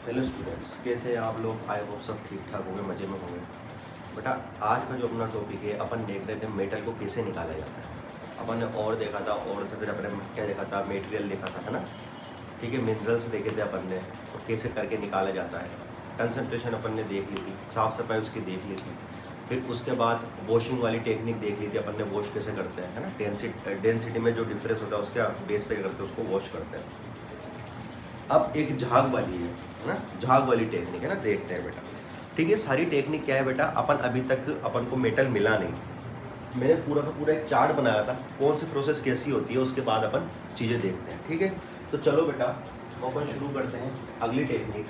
Hello students, कैसे हैं आप लोग? आई होप सब ठीक ठाक होंगे, मज़े में होंगे। बेटा, आज का जो अपना टॉपिक है, अपन देख रहे थे मेटल को कैसे निकाला जाता है। अपन ने और देखा था, और से फिर अपने क्या देखा था, मटेरियल देखा था, है ना। ठीक है, मिनरल्स देखे थे अपन ने, और कैसे करके निकाला जाता है। कंसनट्रेशन अपन ने देख ली थी, साफ़ सफाई उसकी देख ली थी। फिर उसके बाद वॉशिंग वाली टेक्निक देख ली थी अपन ने, वॉश कैसे करते हैं, है ना। डेंसिटी में जो डिफरेंस होता है उसके बेस पे करते हैं, उसको वॉश करते हैं। अब एक झाग वाली है ना, झाग वाली टेक्निक है ना, देखते हैं बेटा। ठीक है, सारी टेक्निक क्या है बेटा, अपन अभी तक अपन को मेटल मिला नहीं। मैंने पूरा का पूरा एक चार्ट बनाया था, कौन सी प्रोसेस कैसी होती है, उसके बाद अपन चीज़ें देखते हैं। ठीक है, तो चलो बेटा अपन शुरू करते हैं अगली टेक्निक।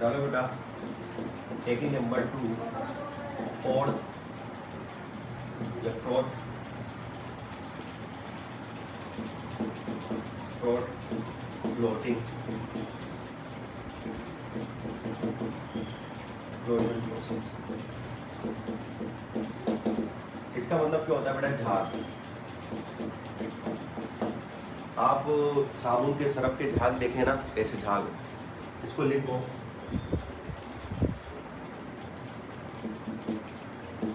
चलो बेटा, टेक्निक नंबर 2, फोर्थ या फोर्थ फ्लोटिंग फ्लोटिंग प्रोसेस। इसका मतलब क्या होता है बेटा, झाग। आप साबुन के सरफ के झाग देखें ना, ऐसे झाग। इसको लिखो,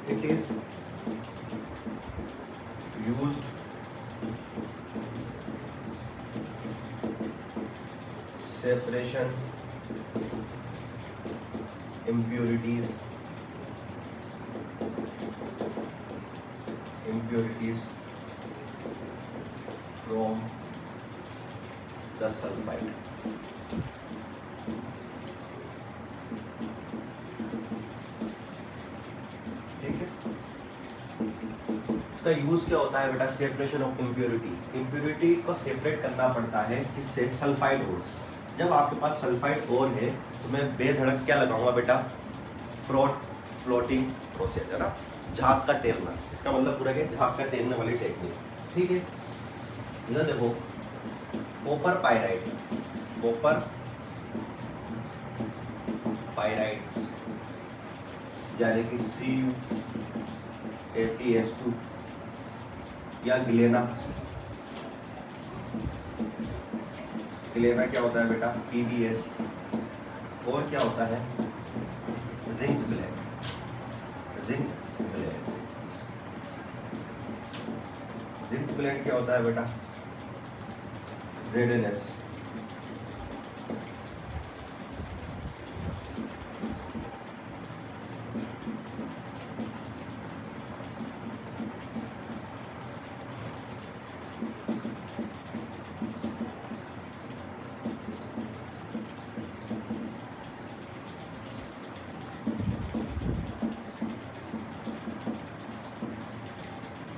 it is used separation impurities from the sulfide। ठीक है, इसका यूज क्या होता है बेटा, सेपरेशन ऑफ इम्प्योरिटी को सेपरेट करना पड़ता है किससे, सल्फाइड ओर से। जब आपके पास सल्फाइड ओर है तो मैं बेधड़क क्या लगाऊंगा बेटा, फ्लोटिंग प्रोसेस, है ना, झाग का तैरना। इसका मतलब पूरा क्या, झाग का तैरने वाली टेक्निक। ठीक है, इधर देखो, कॉपर पायराइट यानी कि CuFeS2 या गिलेना क्या होता है बेटा, PbS। और क्या होता है, जिंक ब्लेड क्या होता है बेटा, ZnS।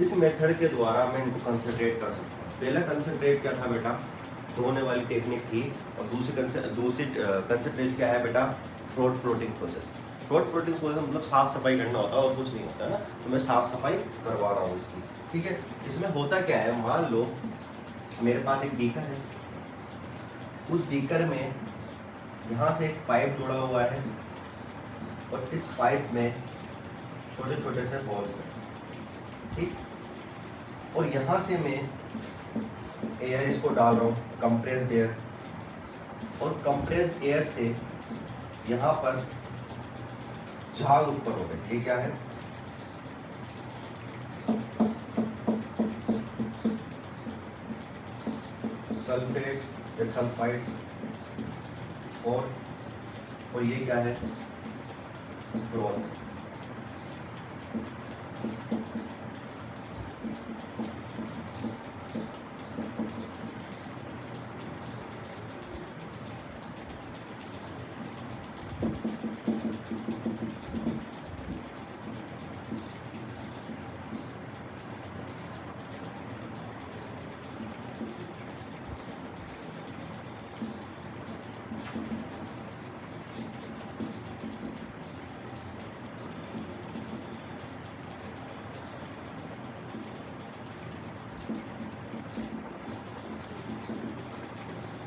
इस मेथड के द्वारा मैं इनको कंसंट्रेट कर सकता हूँ। पहला कंसंट्रेट क्या था बेटा, धोने वाली टेक्निक थी, और दूसरी कंसंट्रेट क्या है बेटा, फ्लोटिंग प्रोसेस। फ्लोटिंग प्रोसेस मतलब साफ सफाई करना होता है और कुछ नहीं होता है ना, तो मैं साफ सफाई करवा रहा हूँ इसकी। ठीक है, इसमें होता क्या है, मान लो मेरे पास एक बीकर है, उस बीकर में यहाँ से एक पाइप जुड़ा हुआ है, और इस पाइप में छोटे छोटे से होल्स हैं। ठीक, और यहाँ से मैं एयर इसको डाल रहा हूँ, कंप्रेस्ड एयर, और कंप्रेस्ड एयर से यहाँ पर झाग ऊपर हो गए। ये क्या है, सल्फेट या सल्फाइड, और ये क्या है, फ्लोर।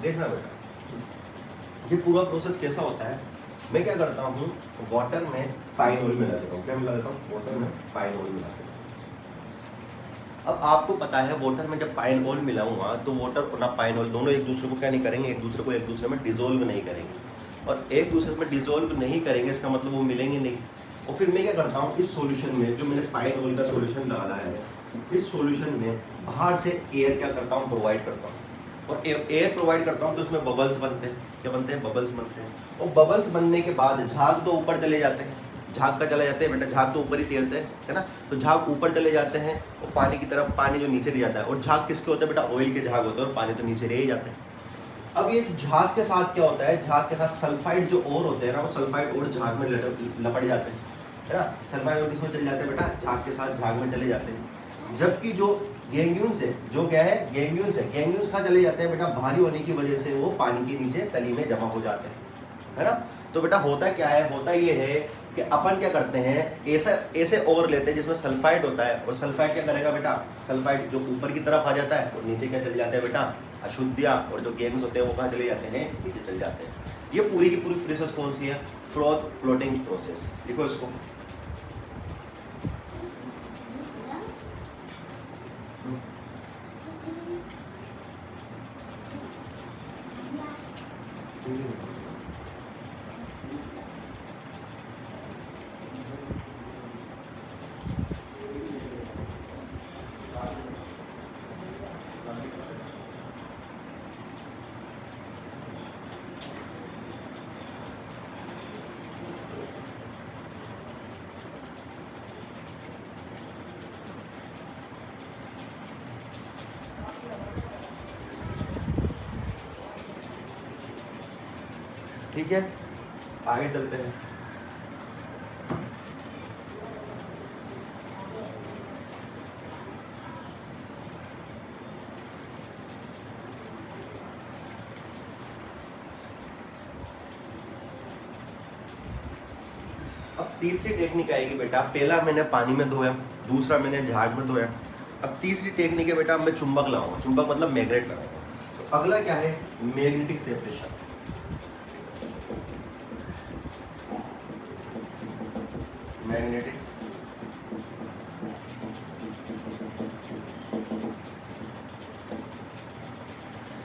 देखना बेटा, ये पूरा प्रोसेस कैसा होता है, मैं क्या करता हूँ, वाटर में पाइन ऑयल मिला देता हूँ। क्या मिला देता हूँ? वाटर में पाइन ऑयल मिला देता हूँ। अब आपको पता है वाटर में जब पाइन ऑयल मिलाऊंगा तो वाटर और ना पाइन ऑयल दोनों एक दूसरे को क्या नहीं करेंगे, एक दूसरे में डिजोल्व नहीं करेंगे, और एक दूसरे में डिजोल्व नहीं करेंगे इसका मतलब वो मिलेंगे नहीं। और फिर मैं क्या करता हूँ, इस सॉल्यूशन में जो मैंने पाइन ऑयल का सॉल्यूशन डाला है, इस सॉल्यूशन में बाहर से एयर क्या करता हूँ, प्रोवाइड करता हूँ। और एयर प्रोवाइड करता हूँ तो उसमें बबल्स बनते हैं। क्या बनते हैं? बबल्स बनते हैं। और बबल्स बनने के बाद झाग तो ऊपर चले जाते हैं, झाग का चले जाते हैं बेटा, झाग तो ऊपर ही तैरते हैं, है ना। तो झाग ऊपर चले जाते हैं और पानी की तरफ, पानी जो नीचे रह जाता है। और झाग किसके होते हैं बेटा? ऑयल के झाग होते हैं, और पानी तो नीचे रह ही जाते हैं। अब ये जो झाग के साथ क्या होता है, झाग के साथ सल्फाइड जो और होते हैं ना, वो सल्फाइड और झाग में लपट जाते हैं, है ना। सल्फाइड और किसमें चले जाते हैं बेटा? झाग के साथ झाग में चले जाते हैं। जबकि जो गैंग्यून्स है, जो क्या है, गैंग्यून्स है, गैंग्यून्स कहाँ चले जाते हैं बेटा? भारी होने की वजह से वो पानी के नीचे तली में जमा हो जाते हैं, है ना। तो बेटा होता क्या है, होता ये है कि अपन क्या करते हैं, ऐसे ओवर लेते हैं जिसमें सल्फाइड होता है, और सल्फाइड क्या करेगा बेटा? सल्फाइड जो ऊपर की तरफ आ जाता है और नीचे क्या चले जाते हैं बेटा? अशुद्धियाँ। और जो गैंग्स होते हैं वो कहाँ चले जाते हैं? नीचे चले जाते हैं। ये पूरी की पूरी प्रोसेस कौन सी है? Froth floating process. लिखो इसको। ठीक है, आगे चलते हैं। अब तीसरी टेक्निक आएगी बेटा। पहला मैंने पानी में धोया, दूसरा मैंने झाग में धोया। अब तीसरी टेक्निक है बेटा, मैं चुंबक लाऊंगा। चुंबक मतलब मैग्नेट लगाऊंगा। तो अगला क्या है? Magnetic separation. Magnetic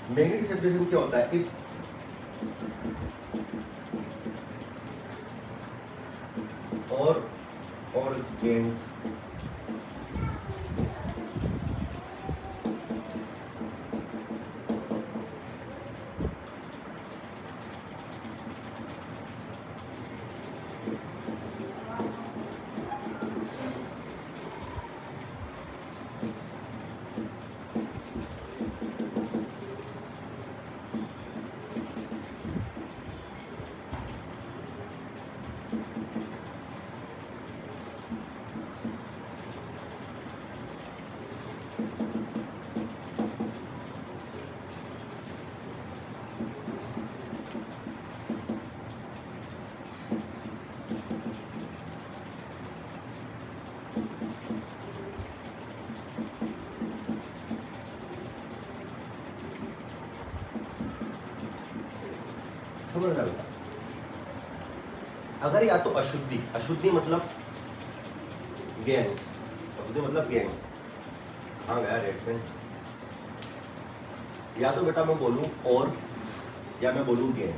magnetic separation क्या होता है? इफ और gains समझ रहा बेटा? अगर या तो अशुद्धि मतलब गैंग्स, अशुद्धि मतलब गैंग। हाँ गया रेड पेन। या तो बेटा मैं बोलूं और, या मैं बोलूं गैंग।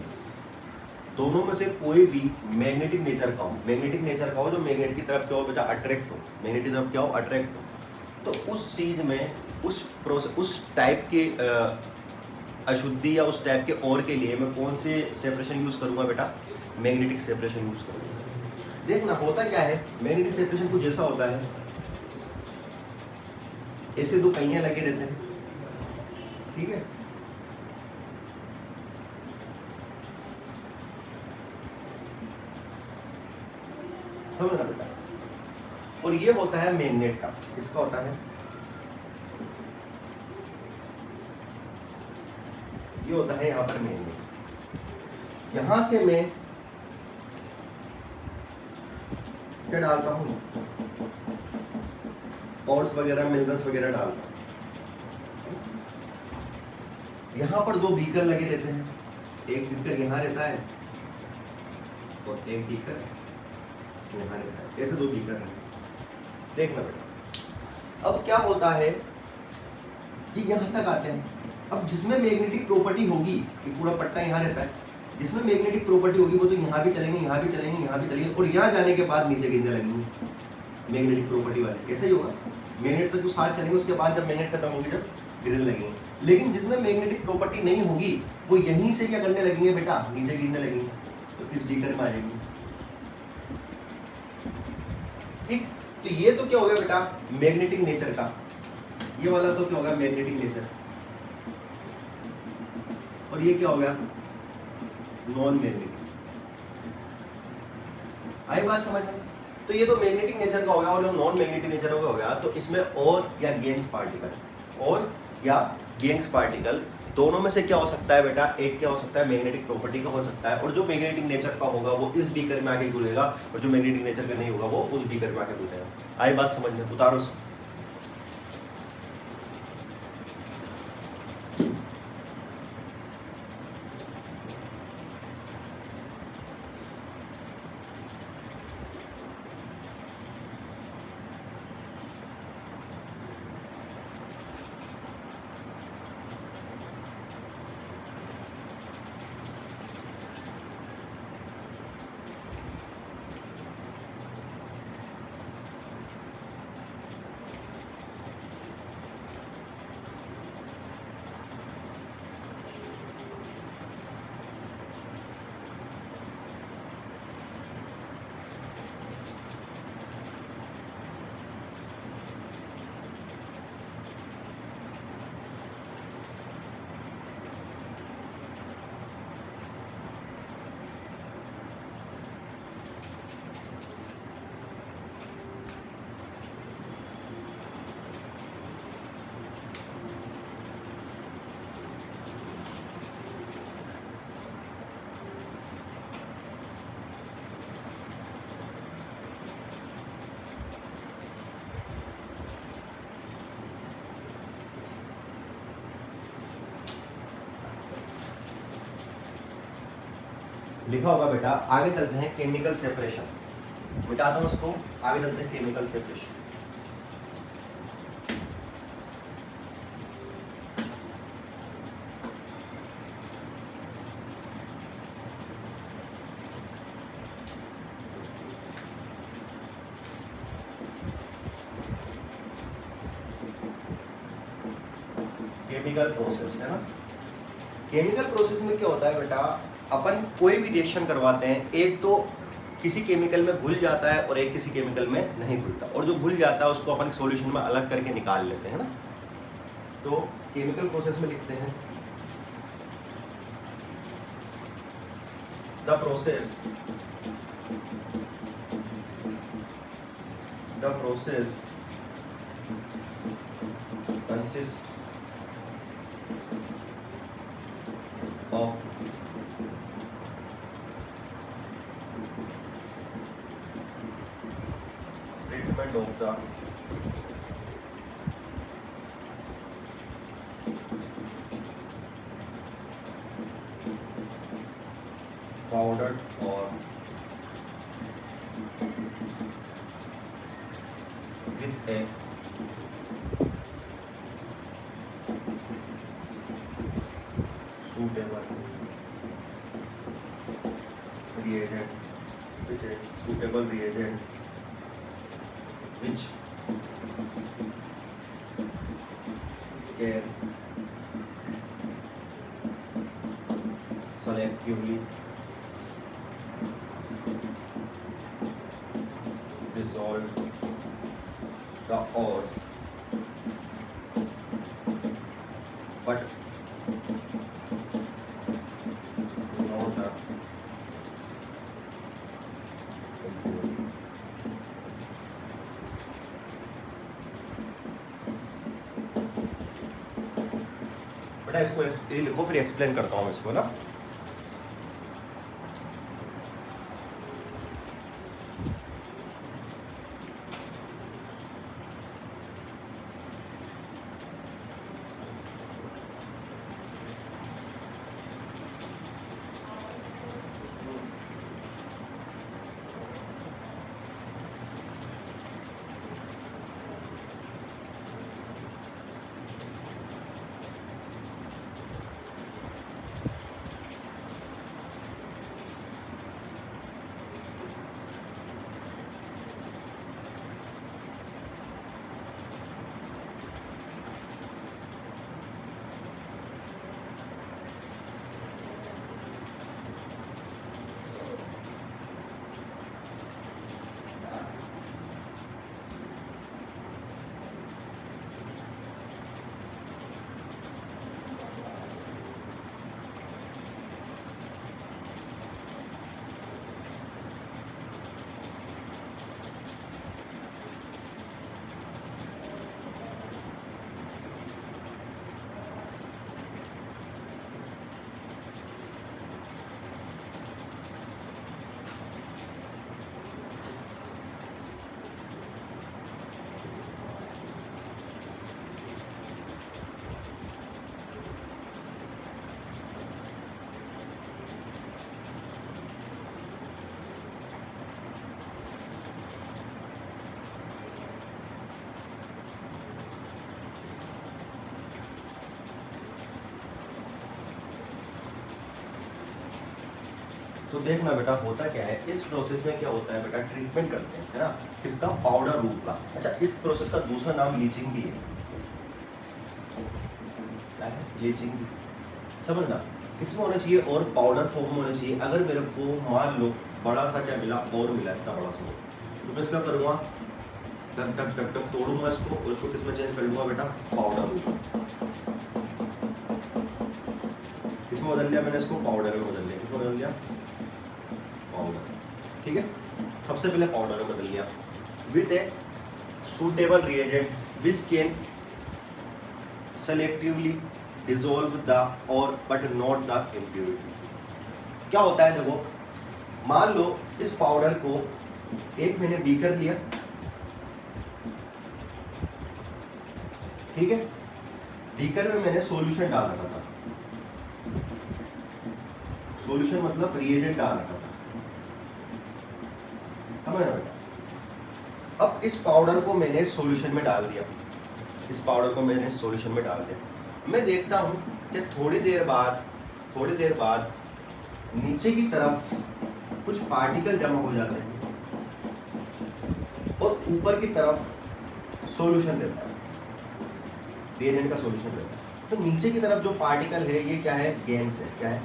दोनों में से कोई भी मैग्नेटिक नेचर का हो, मैग्नेटिक नेचर का हो, जो मैग्नेट की तरफ क्या हो बेटा? अट्रैक्ट हो। मैग्नेट की तरफ क्या हो? अट्रैक्ट हो। तो उस चीज में, उस टाइप के अशुद्धि या उस टाइप के और के लिए मैं कौन से सेपरेशन यूज करूंगा बेटा? मैग्नेटिक सेपरेशन यूज करूंगा। देखना होता क्या है, मैग्नेटिक सेपरेशन कुछ जैसा होता है, ऐसे दो पहिए लगे रहते हैं, ठीक है। समझ रहा बेटा? और ये होता है मैग्नेट का। किसका होता है? ये होता है यहाँ पर मैग्नेट। यहां से मैं क्या डालता हूँ? ऑर्स वगैरह, मिनरल्स वगैरह डालता हूँ। यहाँ पर दो बीकर लगे रहते हैं। एक बीकर यहाँ रहता है और एक बीकर यहाँ रहता है, ऐसे दो बीकर हैं। देखना बेटा, अब क्या होता है कि यहाँ तक आते हैं। अब जिसमें मैग्नेटिक प्रॉपर्टी होगी, ये पूरा पट्टा यहाँ रहता है, जिसमें मैग्नेटिक प्रॉपर्टी होगी वो तो यहाँ भी चलेंगे, यहाँ भी चलेंगे, यहाँ भी चलेंगे, और यहाँ जाने के बाद नीचे गिरने लगेंगे मैग्नेटिक प्रॉपर्टी वाले। ऐसा ही होगा, मैग्नेट तक तो साथ चलेंगे, उसके बाद जब मैग्नेट खत्म होगी जब गिरने लगेंगे। लेकिन जिसमें मैग्नेटिक प्रॉपर्टी नहीं होगी वो यहीं से क्या करने लगेंगे बेटा, नीचे गिरने लगेंगे, तो इस बीकर में आ जाएंगे। ठीक, तो ये तो क्या हो गया बेटा मैग्नेटिक नेचर का, ये वाला तो क्या होगा मैग्नेटिक नेचर, और ये क्या हो गया नॉन मैग्नेटिक। आई बात समझ में? तो ये तो मैग्नेटिक नेचर का हो गया, और जो नॉन मैग्नेटिक नेचर का हो गया, तो इसमें और या गैंग्स पार्टिकल, और या गैंग्स पार्टिकल दोनों में से क्या हो सकता है बेटा, एक क्या हो सकता है मैग्नेटिक प्रॉपर्टी का हो सकता है, और जो मैग्नेटिक नेचर का होगा वो इस बीकर में आके घुलेगा, और जो मैग्नेटिक नेचर का नहीं होगा वो उस बीकर में आके घुलेगा। आई बात समझ में? उतारो इसको। लिखा होगा बेटा। आगे चलते हैं केमिकल सेपरेशन, मिटाता हूं उसको, आगे चलते हैं केमिकल सेपरेशन। केमिकल प्रोसेस है ना, केमिकल प्रोसेस में क्या होता है बेटा, अपन कोई भी रिएक्शन करवाते हैं, एक तो किसी केमिकल में घुल जाता है और एक किसी केमिकल में नहीं घुलता, और जो घुल जाता है उसको अपन सॉल्यूशन में अलग करके निकाल लेते हैं ना। तो केमिकल प्रोसेस में लिखते हैं the process consist of treatment of the powdered or with a suitable reagent, which a suitable reagent which can selectively dissolve the ore but not the बेटा इसको ये लिखो, फिर एक्सप्लेन करता हूँ इसको ना। तो देखना बेटा होता क्या है, इस प्रोसेस में क्या होता है बेटा, ट्रीटमेंट करते हैं, है ना, किसका, पाउडर रूप का। अच्छा, इस प्रोसेस का दूसरा नाम लीचिंग भी है। क्या है? लीचिंग भी। समझना किसमें होना चाहिए, और पाउडर फॉर्म में होना चाहिए। अगर मेरे को मान लो बड़ा सा क्या मिला, और मिला इतना बड़ा सा, तो मैं इसका करूँगा टक टक टक टक तोड़ूंगा इसको, और उसको किसमें चेंज कर लूँगा बेटा, पाउडर रूप। किसमें बदल दिया मैंने इसको, पाउडर में बदल दिया। किसमें बदल दिया, पाउडर। ठीक है, सबसे पहले पाउडर में बदल लिया with A suitable reagent which can selectively dissolve the or but not the impurity। क्या होता है देखो, मान लो इस पाउडर को एक मैंने बीकर लिया, ठीक है, बीकर में मैंने सॉल्यूशन डाल रखा था, सॉल्यूशन मतलब रिएजेंट डाल रखा था, समझ रहे हो। अब इस पाउडर को मैंने सॉल्यूशन में डाल दिया, इस पाउडर को मैंने सॉल्यूशन में डाल दिया। मैं देखता हूँ कि थोड़ी देर बाद नीचे की तरफ कुछ पार्टिकल जमा हो जाते हैं और ऊपर की तरफ सॉल्यूशन रहता है, रिएजेंट का सॉल्यूशन रहता है। तो नीचे की तरफ जो पार्टिकल है ये क्या है, गैंग्स है। क्या है,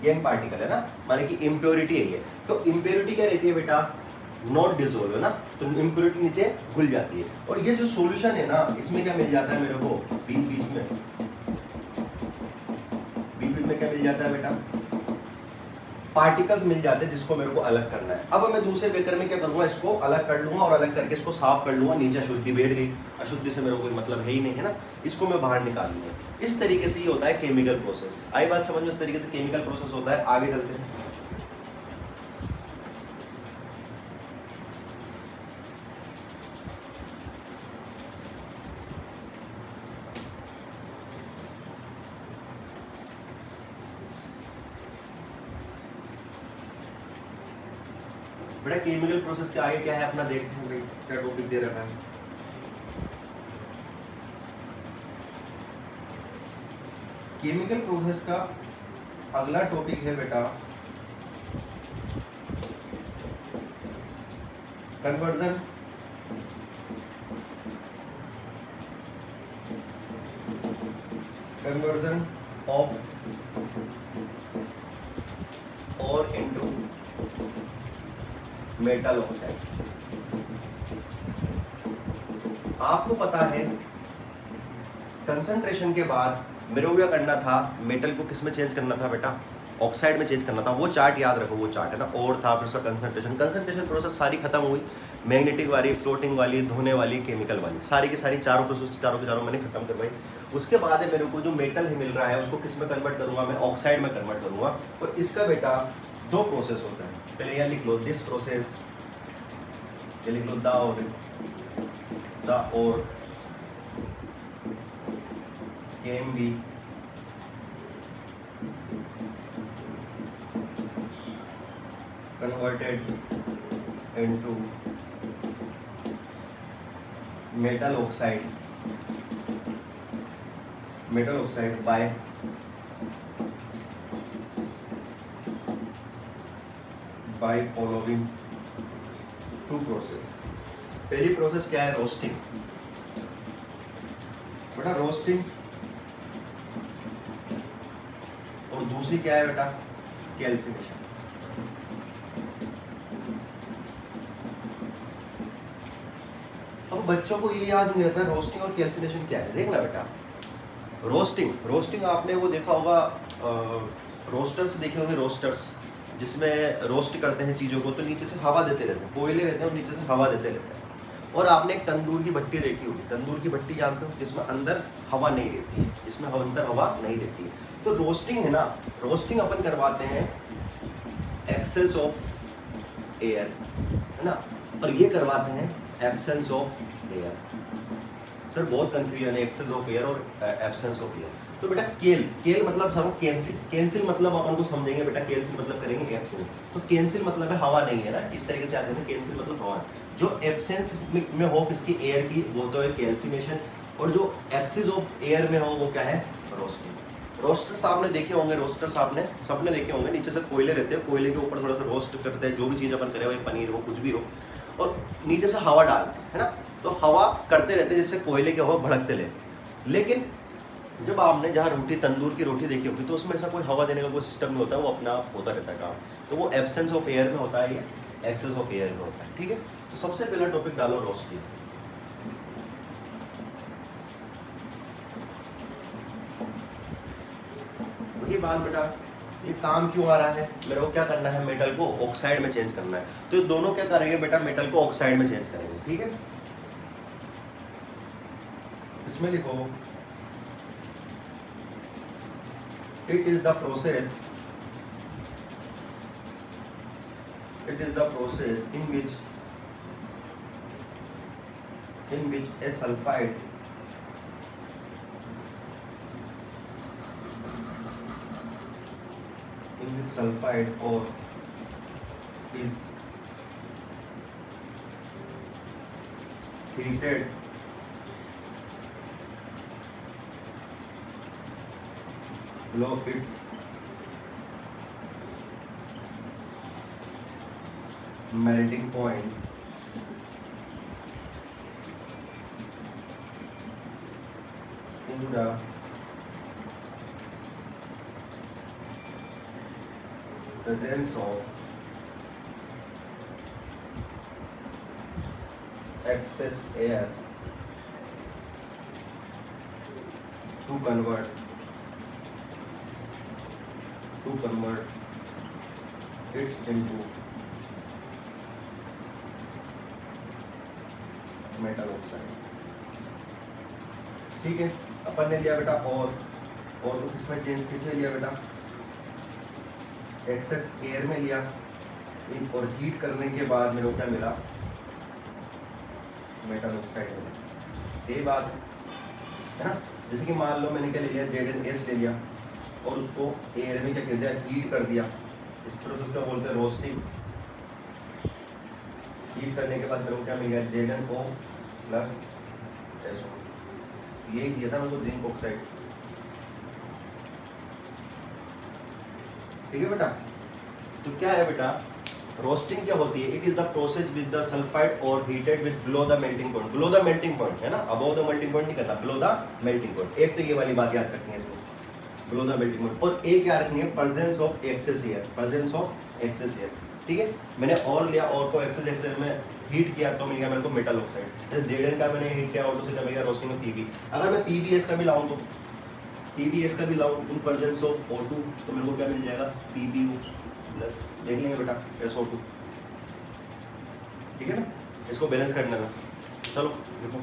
गैंग पार्टिकल है ना, माने कि इम्प्योरिटी है ये। तो इम्प्योरिटी क्या रहती है बेटा, नॉट डिसोल्व, है ना, तो इम्प्योरिटी नीचे घुल जाती है। और ये जो सॉल्यूशन है ना, इसमें क्या मिल जाता है मेरे को, बीच बीच में क्या मिल जाता है बेटा, पार्टिकल्स मिल जाते हैं जिसको मेरे को अलग करना है। अब मैं दूसरे बेकर में क्या करूंगा, इसको अलग कर लूंगा और अलग करके इसको साफ कर लूंगा। नीचे अशुद्धि बैठ गई, अशुद्धि से मेरे को कोई मतलब है ही नहीं, है ना, इसको मैं बाहर निकाल लूंगा। इस तरीके से ये होता है केमिकल प्रोसेस। आई बात समझ में, इस तरीके से केमिकल प्रोसेस होता है। आगे चलते हैं। बेटा केमिकल प्रोसेस के आगे क्या है अपना, देखते हैं भाई क्या टॉपिक दे रखा है। केमिकल प्रोसेस का अगला टॉपिक है बेटा कन्वर्जन ऑफ और इनटू मेटल ऑक्साइड। आपको पता है कंसंट्रेशन के बाद मेरे को क्या करना था, मेटल को किस में चेंज करना था बेटा, ऑक्साइड में चेंज करना था। वो चार्ट याद रखो, वो चार्ट है ना, और था फिर उसका कंसंट्रेशन प्रोसेस सारी खत्म हुई। मैग्नेटिक वाली, फ्लोटिंग वाली, धोने वाली, केमिकल वाली, सारी की सारी चारों प्रोसेस चारों के चारों मैंने खत्म करवाई। उसके बाद है मेरे को जो मेटल है मिल रहा है उसको किस में कन्वर्ट करूंगा, मैं ऑक्साइड में कन्वर्ट करूंगा। और इसका बेटा दो प्रोसेस होता है। पहले यहाँ लिख लो दिस प्रोसेस, ये लिख लो द और can be converted into metal oxide by following two process। पहली प्रोसेस क्या है, रोस्टिंग। बेटा रोस्टिंग, और दूसरी क्या है बेटा, कैल्सिनेशन। अब बच्चों को ये याद नहीं रहता रोस्टिंग और कैल्सिनेशन क्या है। देखना बेटा, रोस्टिंग आपने वो देखा होगा, रोस्टर्स देखे होंगे, रोस्टर्स जिसमें रोस्ट करते हैं चीज़ों को, तो नीचे से हवा देते रहते हैं, कोयले रहते हैं और नीचे से हवा देते रहते हैं। और आपने एक तंदूर की भट्टी देखी होगी, तंदूर की भट्टी जानते हो, जिसमें अंदर हवा नहीं रहती है, इसमें अंदर हवा नहीं रहती है। तो रोस्टिंग है ना, रोस्टिंग अपन करवाते हैं एक्सेस ऑफ एयर, है ना, और ये करवाते हैं एब्सेंस ऑफ एयर। सर बहुत कंफ्यूजन है एक्सेस ऑफ एयर और एब्सेंस ऑफ एयर। तो बेटा केल मतलब था वो कैंसिल मतलब अपन को समझेंगे बेटा, कैंसिल मतलब करेंगे एब्सेंस। तो कैंसिल मतलब है हवा नहीं है ना, इस तरीके से आते हैं, कैंसिल मतलब हवा। जो एब्सेंस में हो किसकी, एयर की, वो तो है कैल्सिनेशन, और जो एक्सेस ऑफ एयर में हो वो क्या है, रोस्टिंग। रोस्टर्स आपने देखे होंगे, रोस्टर्स आपने सबने देखे होंगे, नीचे से कोयले रहते हैं, कोयले के ऊपर थोड़ा सा रोस्ट करते हैं, जो भी चीज़ अपन करे, वही पनीर हो कुछ भी हो, और नीचे से हवा डालते हैं, है ना। तो हवा करते रहते हैं जिससे कोयले की हवा भड़कते रहे। लेकिन जब आपने जहाँ रोटी, तंदूर की रोटी देखी होगी, तो उसमें ऐसा कोई हवा देने का कोई सिस्टम नहीं होता, वो अपना आप होता रहता है काम। तो वो एब्सेंस ऑफ एयर में होता है, ये एक्सेस ऑफ एयर में होता है, ठीक है। तो सबसे पहला टॉपिक डालो रोस्टिंग। वही बात बेटा, ये काम क्यों आ रहा है, मेरे को क्या करना है, मेटल को ऑक्साइड में चेंज करना है। तो ये दोनों क्या करेंगे बेटा, मेटल को ऑक्साइड में चेंज करेंगे, ठीक है। इसमें लिखो, it is the process in which a sulfide ore is heated below its melting point in the presence of excess air to convert its into metal oxide, ठीक है। अपन ने लिया बेटा और को किसमें चेंज, किसमें लिया बेटा, एक्सेस एयर में लिया, और हीट करने के बाद मेरे को क्या मिला, मेटल ऑक्साइड मिला। ये बात है ना। जैसे कि मान लो मैंने क्या ले लिया, ZnS ले लिया, और उसको एयर में क्या कर दिया, हीट कर दिया। इस प्रोसेस को बोलते हैं रोस्टिंग। हीट करने के बाद मेरे को क्या मिल गया, ZnO प्लस SO, यही दिया था मेरे को, जिंक ऑक्साइड, ठीक है बेटा। तो क्या है बेटा, रोस्टिंग क्या होती है, it is the process with the sulphide और heated with below the melting point. Below the melting point है ना, अबव द मेल्टिंग पॉइंट नहीं करना, बिलो द मेल्टिंग पॉइंट। एक तो ये वाली बात याद रखनी है इसमें, बिलो द मेल्टिंग पॉइंट। और एक याद रखनी है, presence of excess air, presence of excess air, ठीक है। मैंने और लिया, और को एक्सेस एयर में हीट किया तो मिल गया मेरे को मेटल ऑक्साइड। जैसे Zn का मैंने हीट किया, और दूसरे का मिल गया रोस्टिंग में Pb। अगर मैं PbS का भी लाऊं, तो PbS का भी लाऊं इन प्रेजेंस ऑफ O2, तो मेरे को क्या मिल जाएगा, PbU प्लस, देख लेंगे बेटा, SO2, ठीक है ना। इसको बैलेंस करना है, चलो देखो।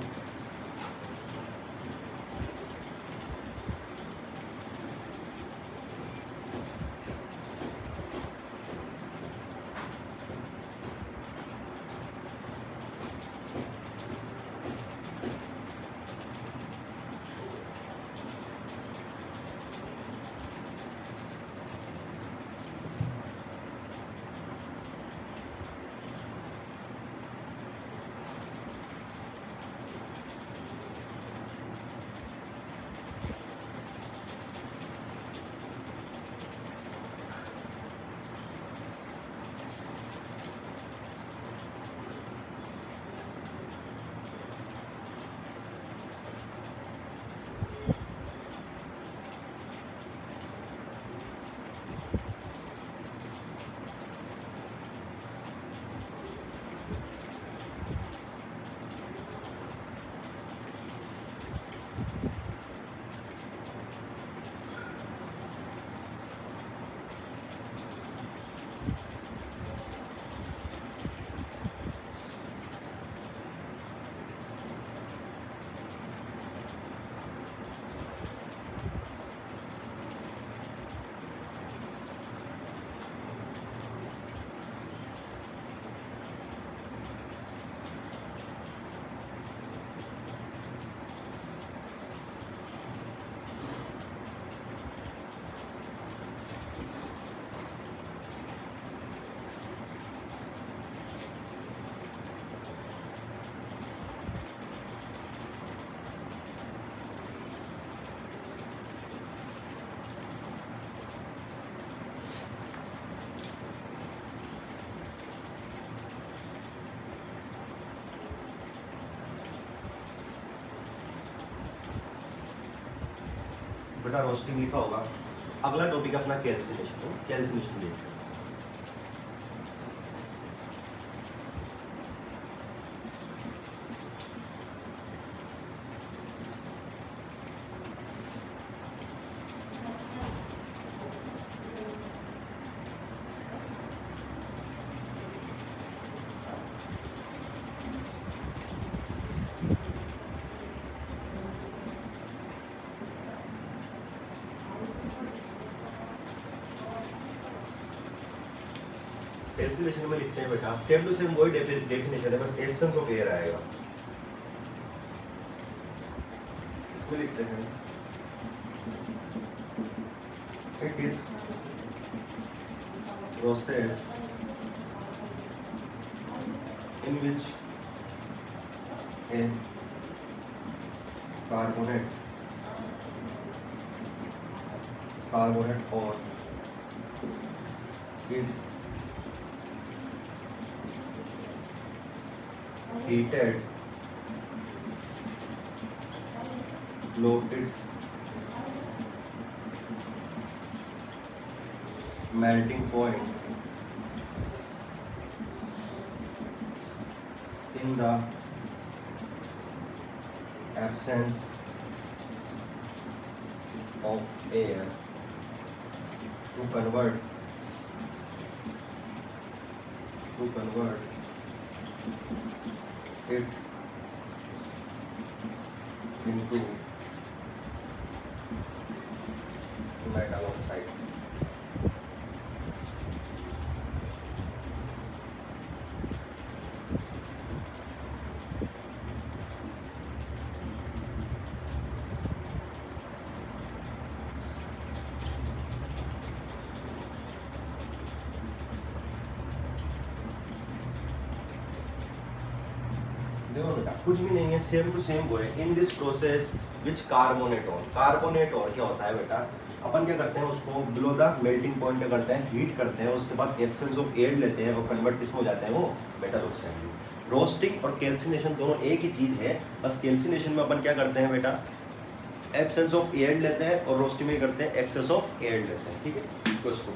बेटा रोस्टिंग लिखा होगा। अगला टॉपिक अपना कैल्सिनेशन। कैल्सिनेशन देखते हैं। कैल्सिनेशन में लिखते हैं बेटा सेम टू सेम वही डेफिनेशन है, बस एब्सेंस ऑफ एयर आएगा। इसमें लिखते हैं it is process in which A carbonate और is heated below its melting point in the absence of air to convert it into metal oxide। देखो बेटा कुछ भी नहीं है, सेम टू सेम वो है। इन दिस प्रोसेस विच कार्बोनेटॉन क्या होता है बेटा, अपन क्या करते हैं उसको बिलो द मेल्टिंग पॉइंट क्या करते हैं, हीट करते हैं, उसके बाद एब्सेंस ऑफ एयर लेते हैं और कन्वर्ट किस में हो जाते हैं, वो मेटल ऑक्साइड में। रोस्टिंग और कैल्सिनेशन दोनों एक ही चीज़ है, बस कैल्सिनेशन में अपन क्या करते हैं बेटा, एब्सेंस ऑफ एयर लेते हैं, और रोस्टिंग में करते हैं एक्सेस ऑफ एयर लेते हैं। ठीक है, तो इसको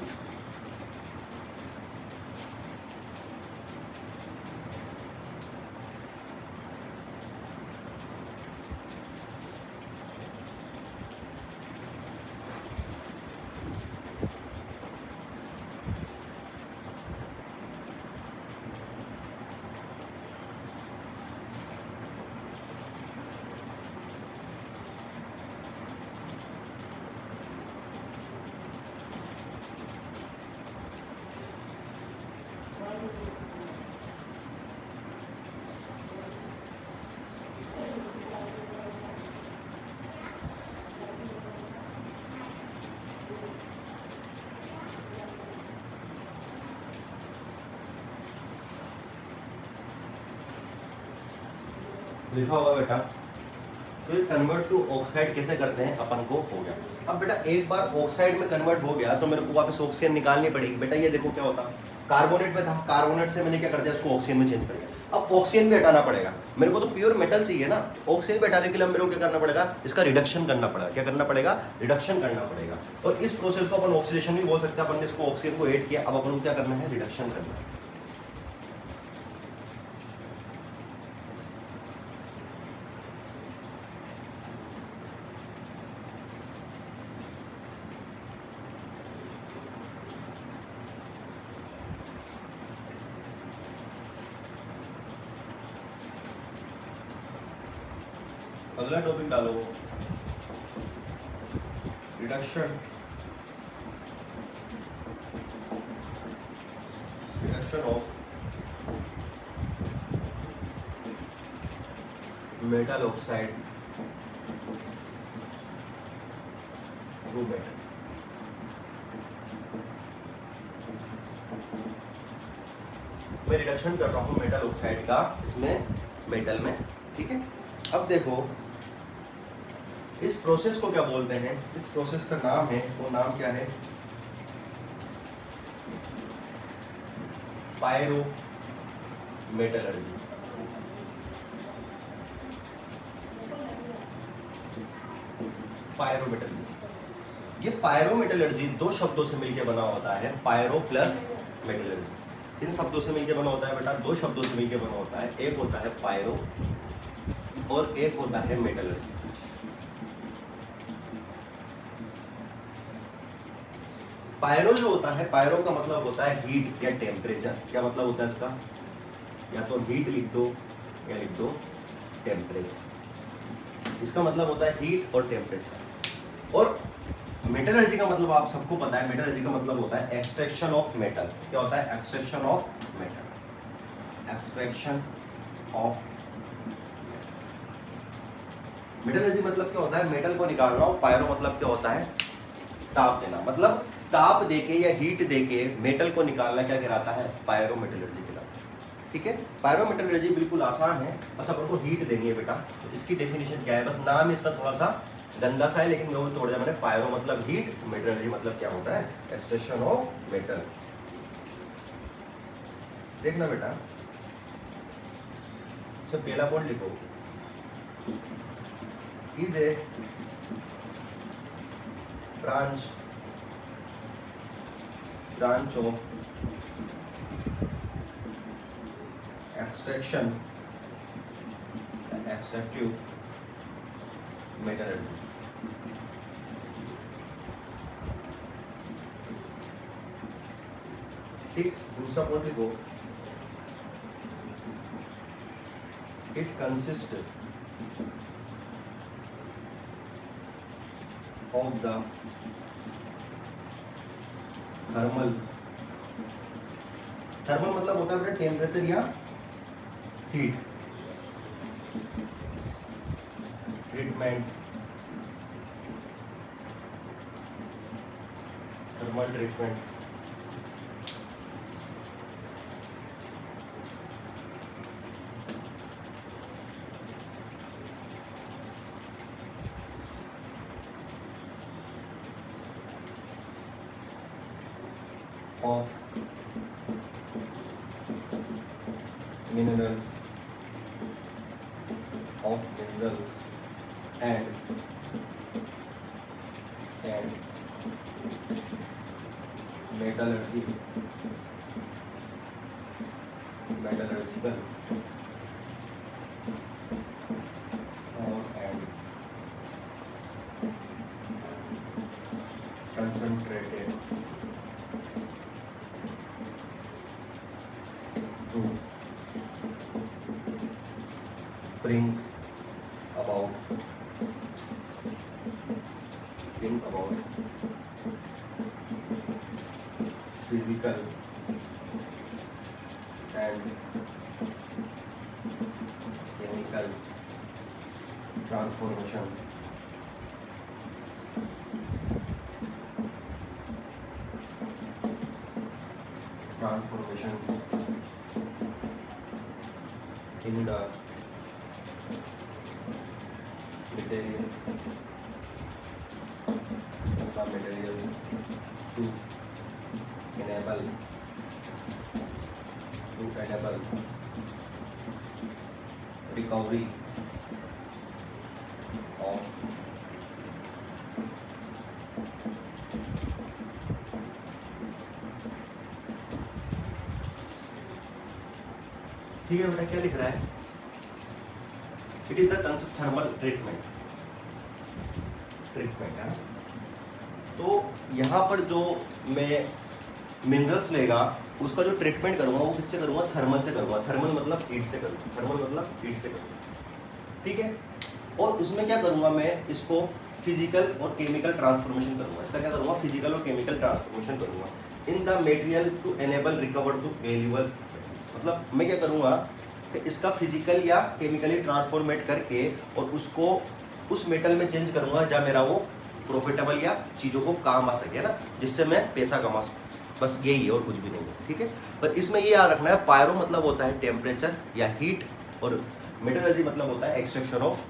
लिखा होगा बेटा। तो ये कन्वर्ट टू ऑक्साइड कैसे करते हैं अपन को हो गया। अब बेटा एक बार ऑक्साइड में कन्वर्ट हो गया तो मेरे को वापस ऑक्सीजन निकालनी पड़ेगी। बेटा ये देखो क्या होता, कार्बोनेट में था, कार्बोनेट से मैंने क्या कर दिया, उसको ऑक्सीजन में चेंज कर दिया। अब ऑक्सीजन भी हटाना पड़ेगा, मेरे को तो प्योर मेटल चाहिए ना, ऑक्सीजन भी हटाने के लिए मेरे को क्या करना पड़ेगा, इसका रिडक्शन करना पड़ेगा। क्या करना पड़ेगा, रिडक्शन करना पड़ेगा। और इस प्रोसेस को अपन ऑक्सीडेशन भी बोल सकते हैं। अपन ने इसको ऑक्सीजन को ऐड किया, अब अपन को क्या करना है, रिडक्शन करना है। अगला टॉपिक डालो, reduction of metal oxide to metal. मैं रिडक्शन कर रहा हूं मेटल ऑक्साइड का इसमें मेटल में। ठीक है, अब देखो इस प्रोसेस को क्या बोलते हैं, इस प्रोसेस का नाम है, वो नाम क्या है, पायरोमेटलर्जी। पायरोमेटलर्जी ये पायरो मेटलर्जी दो शब्दों से मिलकर बना होता है, पायरो प्लस मेटलर्जी। इन शब्दों से मिलकर बना होता है बेटा, दो शब्दों से मिलकर बना होता है, एक होता है पायरो और एक होता है मेटलर्जी। पायरो जो होता है, पायरो का मतलब होता है हीट या टेम्परेचर। क्या मतलब होता है इसका? या तो हीट लिख दो या लिख दो टेम्परेचर। इसका मतलब होता है हीट और टेम्परेचर। और मेटलर्जी का मतलब आप सबको पता है, मेटलर्जी का मतलब होता है एक्सट्रैक्शन ऑफ मेटल। क्या होता है? Extraction of metal. Extraction of metallurgy मतलब क्या होता है? मेटल को निकालना। और पायरो मतलब क्या होता है? ताप देना। मतलब ताप देके या हीट देके मेटल को निकालना क्या कहलाता है? पायरो मेटलर्जी कहलाता है। ठीक है, पायरो मेटलर्जी बिल्कुल आसान है, बस अपन को हीट देनी है बेटा। तो इसकी डेफिनेशन क्या है? बस नाम इसका थोड़ा सा गंदा सा है, लेकिन मैं तोड़ दिया मैंने। पायरो मतलब हीट, मेटलर्जी मतलब क्या होता है? Extraction of metal. देखना बेटा, इसमें पहला पॉइंट लिखो, is a branch of extractive metallurgy। ठीक, दूसरा पॉइंट लिखो, it consist of the thermal मतलब होता है बेटा टेम्परेचर या heat, treatment, thermal treatment of minerals and metallurgical and concentrated to bring about physical and chemical transformation in the materials to enable recovery of ठीक है बेटा, क्या लिख रहा है? It is the concept thermal treatment है ना। तो यहाँ पर जो मैं मिनरल्स लेगा उसका जो ट्रीटमेंट करूँगा वो किससे करूँगा? थर्मल से करूँगा। थर्मल मतलब हीट से करूँगा। ठीक है, और उसमें क्या करूँगा मैं? इसको फिजिकल और केमिकल ट्रांसफॉर्मेशन करूँगा। इसका क्या करूँगा? फिजिकल और केमिकल ट्रांसफॉर्मेशन करूँगा in the material to enable recover to valuable. मतलब मैं क्या करूँगा कि इसका फिजिकल या केमिकली ट्रांसफॉर्मेट करके और उसको उस मेटल में चेंज करूँगा जहाँ मेरा वो प्रॉफिटेबल या चीज़ों को काम आ सके ना, जिससे मैं पैसा कमा सकूँ। बस यही है और कुछ भी नहीं है। ठीक है, पर इसमें ये याद रखना है, पायरो मतलब होता है टेम्परेचर या हीट और मेटलर्जी मतलब होता है एक्सट्रैक्शन ऑफ।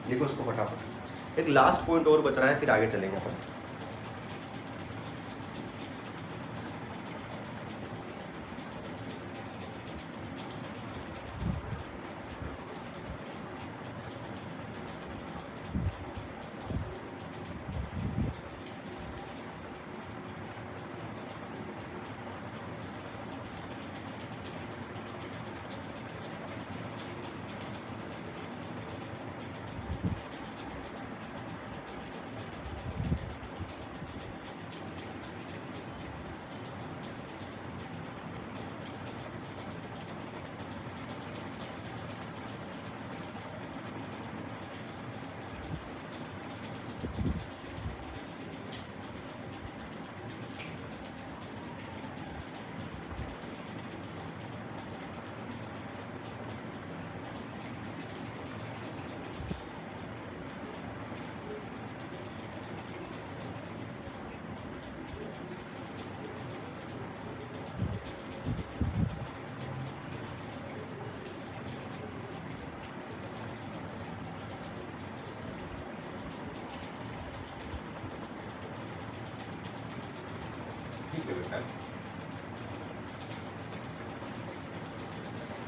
लिखो इसको फटाफट। एक लास्ट पॉइंट और बच रहा है, फिर आगे चलेंगे अपन।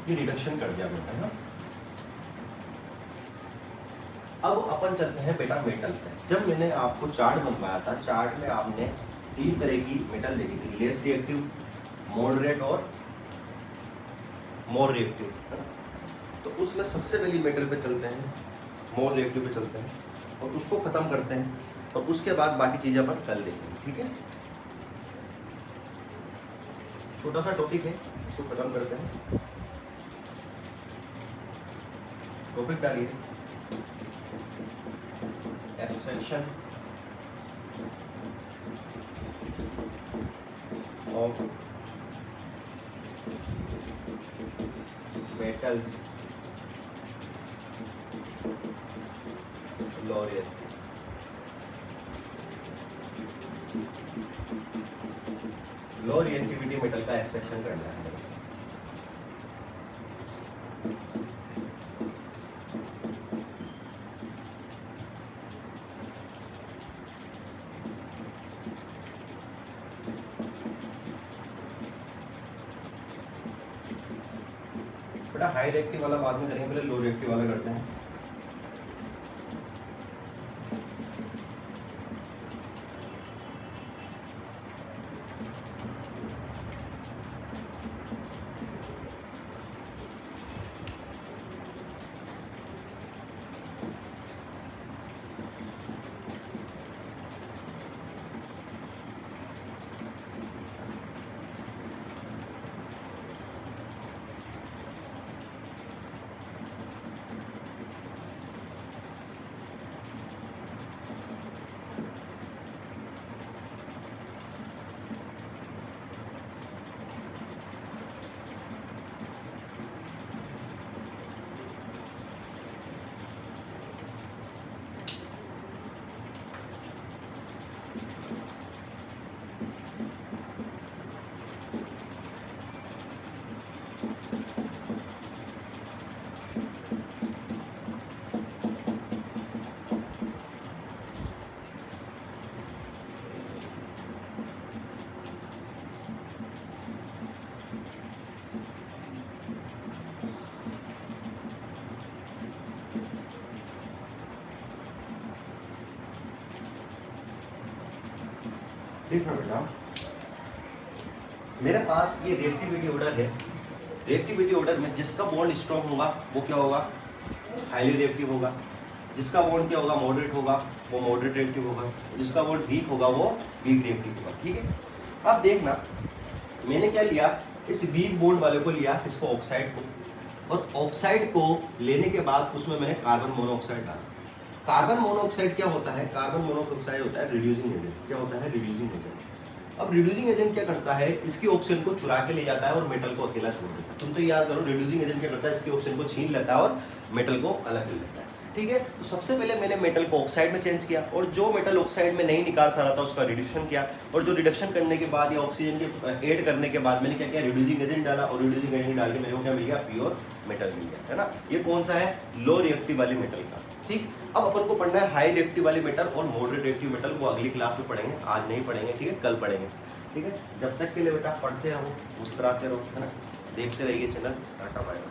ये रिडक्शन कर दिया मैंने, है ना। अब अपन चलते हैं बेटा मेटल पे। जब मैंने आपको चार्ट बनवाया था, चार्ट में आपने 3 तरह की मेटल देखी थी, लेस रिएक्टिव, मॉडरेट और मोर रिएक्टिव, है ना। तो उसमें सबसे पहली मेटल पे चलते हैं, मोर रिएक्टिव पे चलते हैं और उसको खत्म करते हैं, और उसके बाद बाकी चीजें अपन कल देखेंगे, ठीक है। छोटा सा टॉपिक है, इसको खत्म करते हैं। टॉपिक डालिए, extraction of metals low reactive. Low reactivity metal का एक्सट्रैक्शन करना है। बेटा हाई रिएक्टिव वाला बाद में करेंगे, पहले लो रिएक्टिव वाला करते हैं। देखना बेटा, मेरे पास ये रिएक्टिविटी ऑर्डर है। रिएक्टिविटी ऑर्डर में जिसका बॉन्ड स्ट्रॉन्ग होगा वो क्या होगा, हाईली रिएक्टिव होगा। जिसका बॉन्ड क्या होगा, मॉडरेट होगा, वो मॉडरेट रिएक्टिव होगा। जिसका बॉन्ड वीक होगा वो वीक रिएक्टिव होगा, ठीक है। अब देखना, मैंने क्या लिया, इस वीक बॉन्ड वाले को लिया, इसको ऑक्साइड को, और ऑक्साइड को लेने के बाद उसमें मैंने कार्बन मोनोऑक्साइड डाला। कार्बन मोनोऑक्साइड क्या होता है, कार्बन मोनोऑक्साइड होता है रिड्यूसिंग एजेंट। क्या होता है, रिड्यूसिंग एजेंट। अब रिड्यूसिंग एजेंट क्या करता है, इसकी ऑक्सीजन को चुरा के ले जाता है और मेटल को अकेला छोड़ देता है। तुम तो याद करो, रिड्यूसिंग एजेंट क्या करता है, इसकी ऑक्सीजन को छीन लेता है और मेटल को अलग कर लेता है, ठीक है। तो सबसे पहले मैंने मेटल को ऑक्साइड में चेंज किया, और जो मेटल ऑक्साइड में नहीं निकाल सा रहा था उसका रिडक्शन किया, और जो रिडक्शन करने के बाद या ऑक्सीजन के ऐड करने के बाद मैंने क्या किया, रिड्यूसिंग एजेंट डाला, और रिड्यूसिंग एजेंट डाल के मेरे को क्या मिल गया, प्योर मेटल मिल गया, है ना। ये कौन सा है, लो रिएक्टिव वाले मेटल का, ठीक। अब अपन को पढ़ना है हाई रिएक्टिव वाले मेटल और मॉडरेट रिएक्टिव मेटल, वो अगली क्लास में पढ़ेंगे, आज नहीं पढ़ेंगे, ठीक है, कल पढ़ेंगे, ठीक है। जब तक के लिए बेटा पढ़ते रहो, मुस्कुराते रहो, है ना, देखते रहिए चैनल। Tata bye.